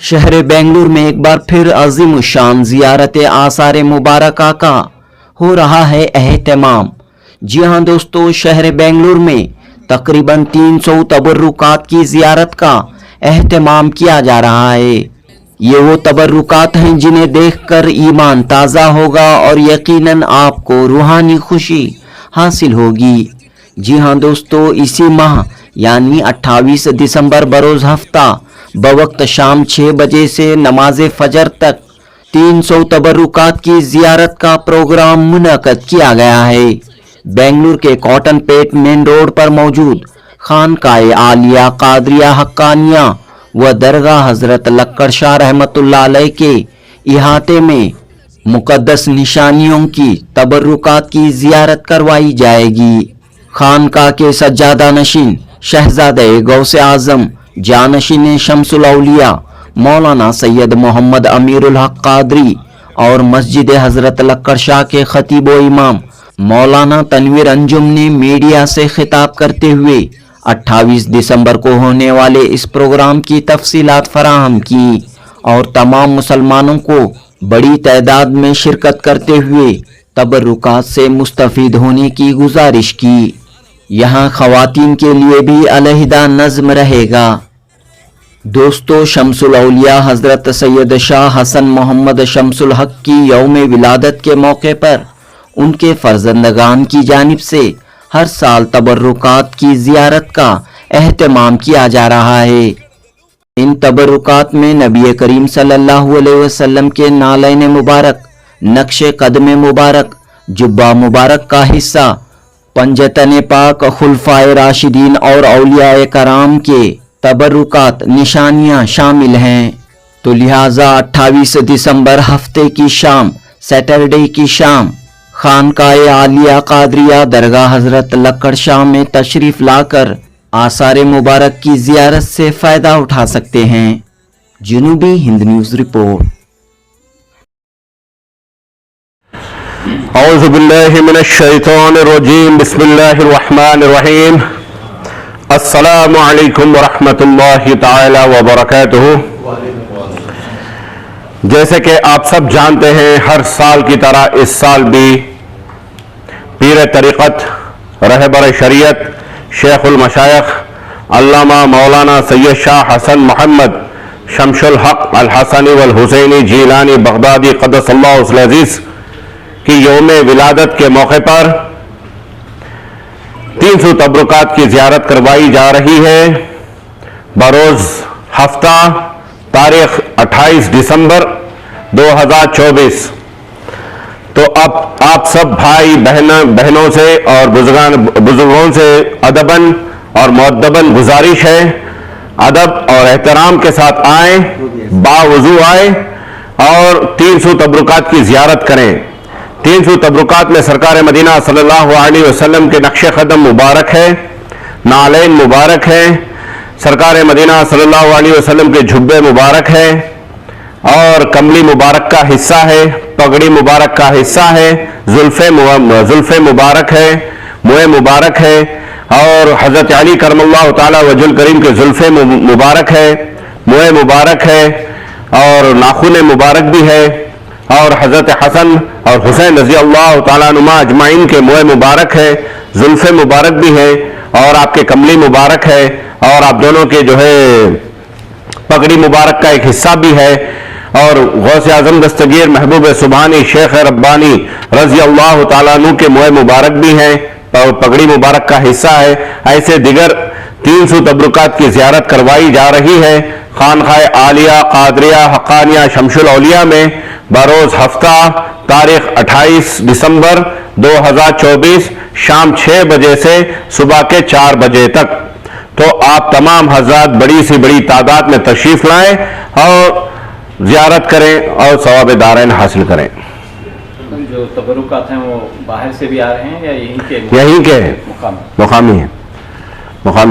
शहर बेंगलुरु में एक बार फिर अजीम शान ज़ियारत आसार मुबारका का हो रहा है एहतमाम। जी हाँ दोस्तों, शहर बेंगलुरु में तकरीबन 300 तबर्रुकात की ज़ियारत का एहतमाम किया जा रहा है। ये वो तबर्रुकात हैं जिन्हें देखकर ईमान ताज़ा होगा और यकीनन आपको रूहानी खुशी हासिल होगी। जी हाँ दोस्तों, इसी माह यानी 28 दिसंबर बरोज़ हफ्ता बवक्त शाम 6 बजे से नमाज फजर तक 300 तबर्रुकात की ज़ियारत का प्रोग्राम मुनक़द किया गया है। बेंगलुरु के कॉटन पेट मेन रोड पर मौजूद खानकाए आलिया कादरिया हक्कानिया व दरगाह हज़रत लक्कड़ शाह रहमतुल्लाह अलैह के इहाते में मुक़द्दस निशानियों की तबर्रुकात की ज़ियारत करवाई जाएगी। खानका के सज्जादा नशीन शहजादे गौसे आज़म जानशीन शमसुल औलिया मौलाना सैयद मोहम्मद अमीरुल हक कादरी और मस्जिद हज़रत लक्कड़ शाह के खतीब व इमाम मौलाना तनवीर अंजुम ने मीडिया से खिताब करते हुए 28 दिसंबर को होने वाले इस प्रोग्राम की तफसीलात फराहम की और तमाम मुसलमानों को बड़ी तादाद में शिरकत करते हुए तबर्रुकात से मुस्तफ़ीद होने की गुजारिश की। यहाँ ख़वातीन के लिए भी अलहदा नज़्म रहेगा। दोस्तों, शमसुल औलिया हज़रत सैयद शाह हसन मोहम्मद शमसुल हक की यौम विलादत के मौके पर उनके फर्जंदगान की जानिब से हर साल तबर्रुकात की ज़ियारत का एहतमाम किया जा रहा है। इन तबर्रुकात में नबी करीम सल्लल्लाहु अलैहि वसल्लम के नालैन मुबारक, नक्शे कदम मुबारक, जुब्बा मुबारक का हिस्सा, पंजतन पाक, खुलफाए राशिदीन और औलियाए कराम के तबर्रुकात निशानियां शामिल हैं। तो लिहाजा 28 दिसंबर हफ्ते की शाम, सैटरडे की शाम खानकाए आलिया कादरिया दरगाह हज़रत लक्कड़ शाह में तशरीफ़ लाकर आसार मुबारक की ज़ियारत से फ़ायदा उठा सकते हैं। जनूबी हिंद न्यूज़ रिपोर्ट। औज़ु बिल्लाहि मिनश शैतानिर रजीम, बिस्मिल्लाहिर रहमानिर रहीम। अस्सलामु अलैकुम व रहमतुल्लाहि तआला व बरकातुहू। जैसे कि आप सब जानते हैं, हर साल की तरह इस साल भी पीर तरीक़त रहबर शरीयत शेखुल मशाइख अल्लामा मौलाना सैयद शाह हसन मोहम्मद शमसुल हक अल हसनी वल हुसैनी जीलानी बगदादी क़द्दसल्लाहु अल अज़ीज़ की यौम विलादत के मौके पर 300 तबर्रुकात की ज़ियारत करवाई जा रही है। बरोज़ हफ्ता तारीख 28 दिसंबर 2024। तो अब आप सब भाई बहनों से और बुजुर्गों से अदबन और मुअद्दबन गुजारिश है, अदब और एहतराम के साथ आए, बावुज़ू आए और 300 तबर्रुकात की ज़ियारत करें। 300 तबर्रुकात में सरकार मदीना सल्लल्लाहु अलैहि वसल्लम के नक्शे कदम मुबारक है, नालैन मुबारक है, सरकार मदीना सल्लल्लाहु अलैहि वसल्लम के जुब्बे मुबारक है और कमली मुबारक का हिस्सा है, पगड़ी मुबारक का हिस्सा है, जुल्फ़े मुबारक है, मुए मुबारक है और हज़रत अली करमल्लाहु ताला वजुल करीम के जुल्फ़े मुबारक है, मुए मुबारक है और नाखून मुबारक भी है और हज़रत हसन और हुसैन रज़ी अल्लाह ताला अनुमा अजमाइन के मुए मुबारक है, जुल्फ़े मुबारक भी है और आपके कमली मुबारक है और आप दोनों के जो है पगड़ी मुबारक का एक हिस्सा भी है और गौसे आज़म दस्तगीर महबूब सुबहानी शेख रब्बानी रज़ी अल्लाह ताला अन्हु के मुए मुबारक भी हैं और पगड़ी मुबारक का हिस्सा है। ऐसे दिगर 300 तबर्रुकात की ज़ियारत करवाई जा रही है खानकाए आलिया कादरिया हक्कानिया शमसुल औलिया में बरोज़ हफ्ता तारीख 28 दिसंबर 2024 शाम 6 बजे से सुबह के 4 बजे तक। तो आप तमाम हज़रात बड़ी से बड़ी तादाद में तशरीफ़ लाएं और ज़ियारत करें और सवाब दारैन हासिल करें। जो तबर्रुकात हैं वो बाहर से भी आ रहे हैं या यहीं के मुकामी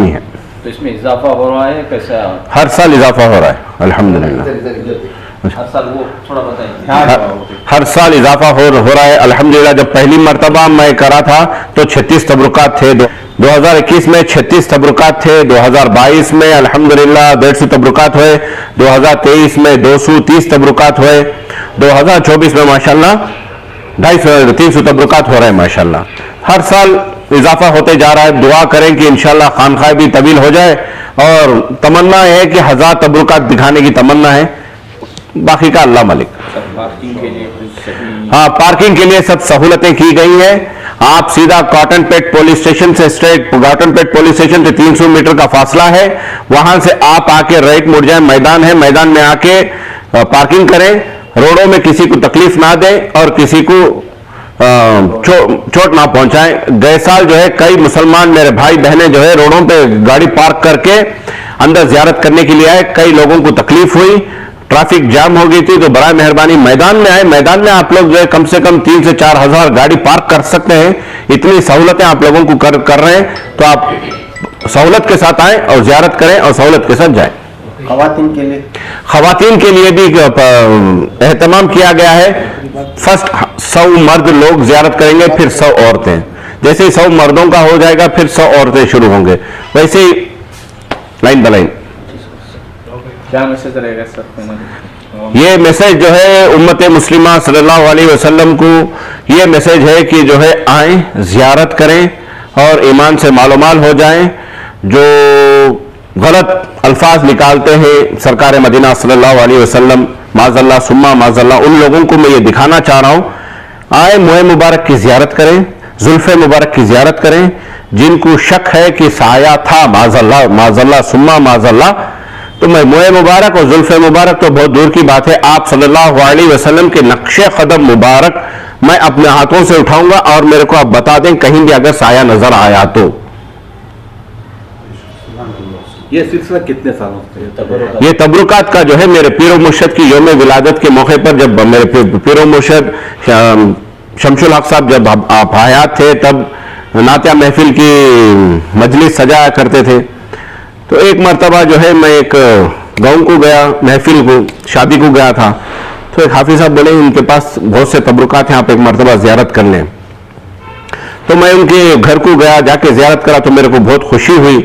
है। तो इसमें इजाफा हो रहा है कैसा? हर साल इजाफा हो रहा है अल्हम्दुलिल्लाह। हर साल वो थोड़ा बताएं। हर साल इजाफा हो रहा है अल्हम्दुलिल्लाह। जब पहली मरतबा मैं करा था तो 36 तबर्रुकात थे, 2021 में 36 तबरुकात थे, 2022 में अल्हम्दुलिल्लाह 150 तबरुकात हुए, 2023 में 230 तबरुकात हुए, 2024 में माशाल्लाह 250-300 तबरुकात हो रहे हैं माशाल्लाह। हर साल इजाफा होते जा रहा है। दुआ करें कि इंशाल्लाह खानखाह भी तवील हो जाए, और तमन्ना है कि 1000 तबरुकात दिखाने की तमन्ना है, बाकी का अल्लाह मालिक। पार्किंग के लिए हाँ, पार्किंग के लिए सब सहूलतें की गई हैं। आप सीधा कॉटनपेट पुलिस स्टेशन से स्ट्रेट कॉटनपेट पुलिस स्टेशन से 300 मीटर का फासला है, वहां से आप आके राइट मुड़ जाए, मैदान है, मैदान में आके पार्किंग करें, रोडों में किसी को तकलीफ ना दें और किसी को चोट ना पहुंचाएं। गए साल जो है कई मुसलमान मेरे भाई बहनें जो है रोडों पे गाड़ी पार्क करके अंदर जियारत करने के लिए आए, कई लोगों को तकलीफ हुई, ट्रैफिक जाम हो गई थी, तो बड़ा मेहरबानी मैदान में आए। मैदान में आप लोग जो है कम से कम 3 से 4 हजार गाड़ी पार्क कर सकते हैं, इतनी सहूलतें आप लोगों को कर रहे हैं, तो आप सहूलत के साथ आएं और जियारत करें और सहूलत के साथ जाएं। खवातीन के लिए भी एहतमाम किया गया है। फर्स्ट 100 मर्द लोग जियारत करेंगे, फिर 100 औरतें, जैसे ही 100 मर्दों का हो जाएगा फिर 100 औरतें शुरू होंगे, वैसे ही लाइन बाय लाइन। क्या मैसेज रहेगा सर? ये मैसेज जो है उम्मत मुस्लिमा सल्लल्लाहु अलैहि वसल्लम को ये मैसेज है कि जो है आएं, जियारत करें और ईमान से मालूमाल हो जाएं। जो गलत अल्फाज निकालते हैं सरकार मदीना सल्लल्लाहु अलैहि वसल्लम, माज़अल्लाह सुम्मा माज़अल्लाह, उन लोगों को मैं ये दिखाना चाह रहा हूं, आए मोए मुबारक की जियारत करें, जुल्फे मुबारक की जियारत करें। जिनको शक है कि साया था माज़अल्लाह माज़अल्लाह सुम्मा माज़अल्लाह, तो मैं मोए मुबारक और जुल्फे मुबारक तो बहुत दूर की बात है, आप सल्लल्लाहु अलैहि वसल्लम के नक्शे कदम मुबारक मैं अपने हाथों से उठाऊंगा और मेरे को आप बता दें कहीं भी अगर साया नजर आया तो। ये सिलसिला कितने सालों से? ये तबरुकात का जो है मेरे पीरो मुर्शद की यौम विलादत के मौके पर, जब मेरे पीरो मुर्शद शमशुल हक साहब जब आप हयात थे तब नात्या महफिल की मजलिस सजाया करते थे, तो एक मरतबा जो है मैं एक गाँव को गया, महफिल को शादी को गया था, तो एक हाफिज साहब बोले इनके पास बहुत से तबरुकात हैं, आप एक मरतबा जियारत कर लें। तो मैं उनके घर को गया, जाके जियारत करा तो मेरे को बहुत खुशी हुई।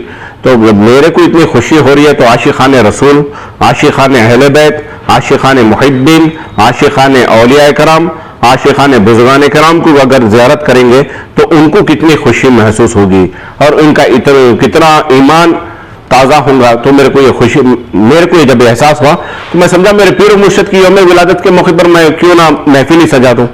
तो मेरे को इतनी खुशी हो रही है तो आशिक़ान रसूल, आशिक़ान अहले बैत, आशिक़ान मुहिब्बीन, आशिक़ान औलिया कराम, आशिक़ान बुज़ुर्गान कराम को अगर ज़ियारत करेंगे तो उनको कितनी खुशी महसूस होगी और उनका कितना ईमान ताज़ा होगा। तो मेरे को ये खुशी, मेरे को ये जब एहसास हुआ तो मैं समझा मेरे पीर मुर्शिद की यौम विलादत के मौके पर मैं क्यों ना महफिल ही सजा दूं।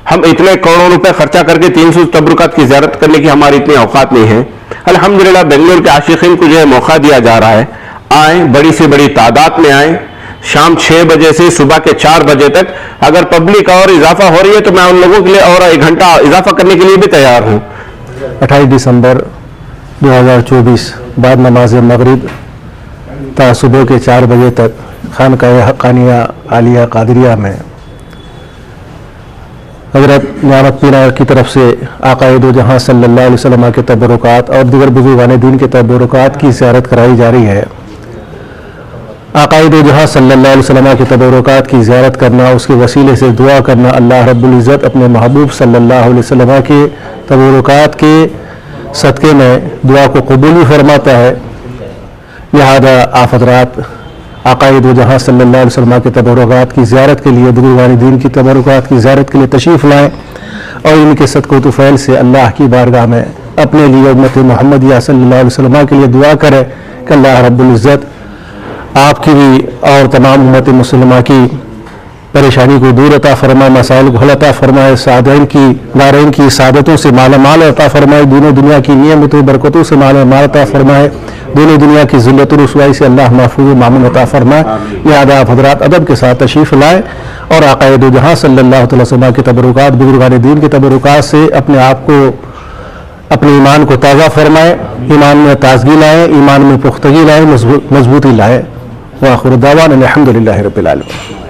हम इतने करोड़ों रुपए खर्चा करके 300 तबरुकात की ज़ियारत करने की हमारी इतनी औकात नहीं है। अल्हम्दुलिल्लाह बेंगलोर के आशिकीन को जो है मौका दिया जा रहा है, आए, बड़ी से बड़ी तादाद में आए, शाम 6 बजे से सुबह के 4 बजे तक। अगर पब्लिक और इजाफा हो रही है तो मैं उन लोगों के लिए और 1 घंटा इजाफा करने के लिए भी तैयार हूँ। 28 दिसंबर 2024 बाद नमाज मगरिब ता सुबह के 4 बजे तक खानकाह हक़ानिया आलिया कादरिया में हज़रत नियामत पीर की तरफ से आक़ाए दो जहां सल्लल्लाहु अलैहि वसल्लम के तबरुकात और दीगर बुज़ुर्गान दीन के तबरुकात की ज़ियारत कराई जा रही है। आक़ाए दो जहां सल्लल्लाहु अलैहि वसल्लम के तबरुकात की ज़ियारत करना, उसके वसीले से दुआ करना, अल्लाह रब्बुल इज़्ज़त अपने महबूब सल्लल्लाहु अलैहि वसल्लम के तबरुकात के सदक़े में दुआ को कबूल भी फरमाता है। लिहाजा आप हज़रात आक़ाए दो जहां सल्लल्लाहु अलैहि वसल्लम के तबरुकात की ज़ियारत के लिए, बुज़ुर्गान दीन की तबरुकात की ज़ियारत के लिए तशरीफ़ लाएँ और इनके सदक़े तुफ़ैल से अल्लाह की बारगाह में अपने लिए उम्मत मुहम्मदिया सल्लल्लाहु अलैहि वसल्लम के लिए दुआ करें कि अल्लाह रब्बुल इज़्ज़त आपकी भी और तमाम उम्मत मुसलिमा की परेशानी को दूर अता फरमाए, मसाइल को हल अता फरमाए, सादैन की दारैन की सादतों से मालामाल अता फरमाए, दोनों दुनिया की नियमतों बरकतों से मालामाल अता फरमाए, दोनों दुनिया की ज़िल्लत रुसवाई से अल्लाह महफूज़ मामून अता फरमाए। लिहाजा आप हज़रात अदब के साथ तशरीफ़ लाएँ और आक़ाए दो जहां सल्लल्लाहु अलैहि वसल्लम के तबरुकात, बुज़ुर्गान दीन के तबरुकात से अपने आप को, अपने ईमान को ताज़ा फरमाएँ, ईमान में ताज़गी लाएँ, ईमान में पुख्तगी लाएँ, मजबूती लाएँ। व आखिर दावाना अल्हम्दुलिल्लाहि रब्बिल आलमीन।